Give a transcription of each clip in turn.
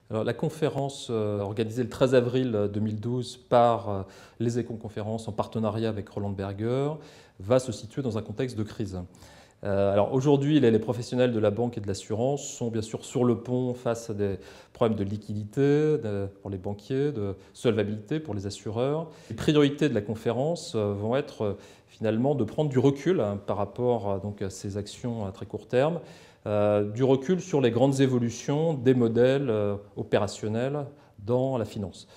Alors, la conférence organisée le 13 avril 2012 par les Éconconférences en partenariat avec Roland Berger va se situer dans un contexte de crise. Alors aujourd'hui, les professionnels de la banque et de l'assurance sont bien sûr sur le pont face à des problèmes de liquidité pour les banquiers, de solvabilité pour les assureurs. Les priorités de la conférence vont être finalement de prendre du recul par rapport donc, à ces actions à très court terme, du recul sur les grandes évolutions des modèles opérationnels dans la finance.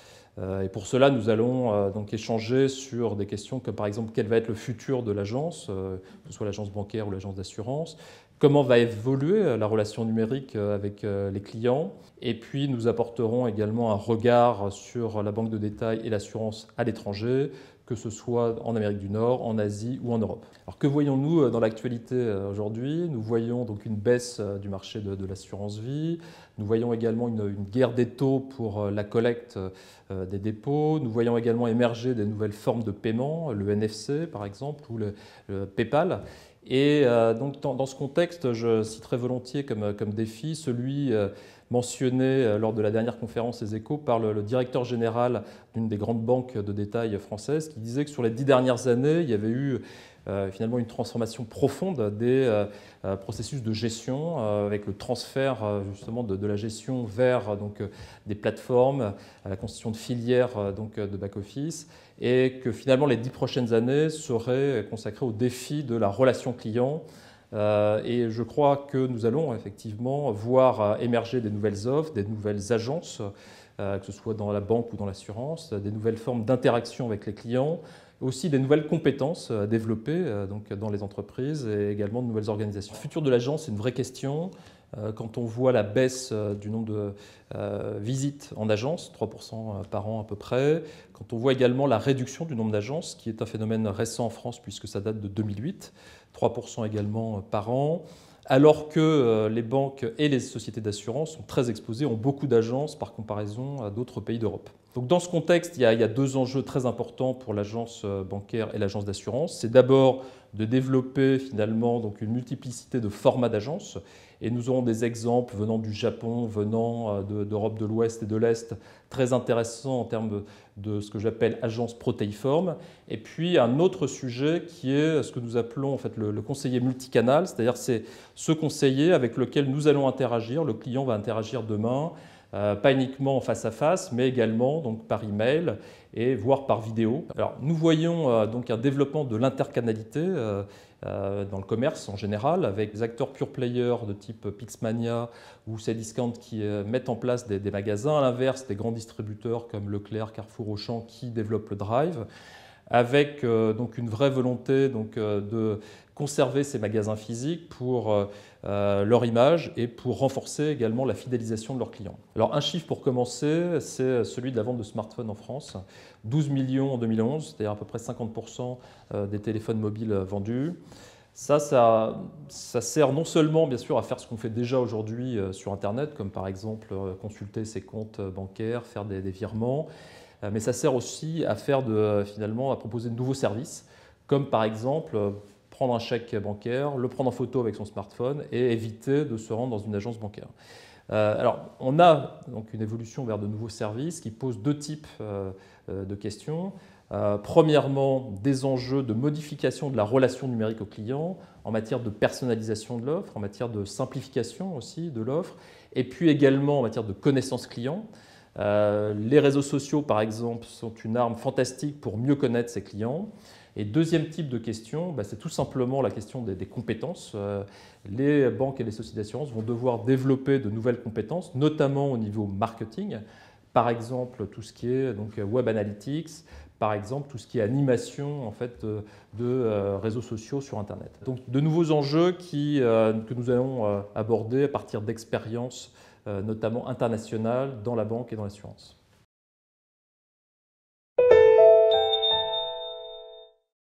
Et pour cela, nous allons donc échanger sur des questions comme par exemple quel va être le futur de l'agence, que ce soit l'agence bancaire ou l'agence d'assurance, comment va évoluer la relation numérique avec les clients, et puis nous apporterons également un regard sur la banque de détail et l'assurance à l'étranger, que ce soit en Amérique du Nord, en Asie ou en Europe. Alors que voyons-nous dans l'actualité aujourd'hui? Nous voyons donc une baisse du marché de l'assurance vie, nous voyons également une guerre des taux pour la collecte des dépôts, nous voyons également émerger des nouvelles formes de paiement, le NFC par exemple ou le PayPal. Et donc dans ce contexte, je citerai volontiers comme défi celui mentionné lors de la dernière conférence des Échos par le directeur général d'une des grandes banques de détail françaises qui disait que sur les 10 dernières années, il y avait eu finalement une transformation profonde des processus de gestion avec le transfert justement de la gestion vers donc, des plateformes, à la constitution de filières donc, de back-office, et que finalement les 10 prochaines années seraient consacrées au défi de la relation client. Et je crois que nous allons effectivement voir émerger des nouvelles offres, des nouvelles agences, que ce soit dans la banque ou dans l'assurance, des nouvelles formes d'interaction avec les clients, aussi des nouvelles compétences à développer donc dans les entreprises et également de nouvelles organisations. Le futur de l'agence, c'est une vraie question. Quand on voit la baisse du nombre de visites en agence, 3% par an à peu près, quand on voit également la réduction du nombre d'agences, qui est un phénomène récent en France puisque ça date de 2008, 3% également par an, alors que les banques et les sociétés d'assurance sont très exposées, ont beaucoup d'agences par comparaison à d'autres pays d'Europe. Donc dans ce contexte, il y a deux enjeux très importants pour l'agence bancaire et l'agence d'assurance. C'est d'abord de développer finalement donc une multiplicité de formats d'agences. Et nous aurons des exemples venant du Japon, venant d'Europe de l'Ouest et de l'Est, très intéressants en termes de ce que j'appelle agence protéiforme. Et puis un autre sujet qui est ce que nous appelons en fait le conseiller multicanal, c'est-à-dire c'est ce conseiller avec lequel nous allons interagir, le client va interagir demain, pas uniquement face à face, mais également donc, par email et voire par vidéo. Alors, nous voyons donc un développement de l'intercanalité dans le commerce en général, avec des acteurs pure players de type Pixmania ou Cdiscount qui mettent en place des magasins, à l'inverse des grands distributeurs comme Leclerc, Carrefour, Auchan qui développent le drive, avec donc une vraie volonté donc, de conserver ces magasins physiques pour leur image et pour renforcer également la fidélisation de leurs clients. Alors un chiffre pour commencer, c'est celui de la vente de smartphones en France. 12 millions en 2011, c'est-à-dire à peu près 50% des téléphones mobiles vendus. Ça sert non seulement bien sûr à faire ce qu'on fait déjà aujourd'hui sur Internet, comme par exemple consulter ses comptes bancaires, faire des virements, mais ça sert aussi à faire finalement à proposer de nouveaux services, comme par exemple prendre un chèque bancaire, le prendre en photo avec son smartphone et éviter de se rendre dans une agence bancaire. Alors, on a donc une évolution vers de nouveaux services qui posent deux types de questions. Premièrement, des enjeux de modification de la relation numérique au client en matière de personnalisation de l'offre, en matière de simplification aussi de l'offre, et puis également en matière de connaissance client. Les réseaux sociaux, par exemple, sont une arme fantastique pour mieux connaître ses clients. Et deuxième type de question, c'est tout simplement la question des compétences. Les banques et les sociétés d'assurance vont devoir développer de nouvelles compétences, notamment au niveau marketing. Par exemple, tout ce qui est donc, web analytics, par exemple, tout ce qui est animation en fait, de réseaux sociaux sur Internet. Donc, de nouveaux enjeux que nous allons aborder à partir d'expériences, notamment internationales, dans la banque et dans l'assurance.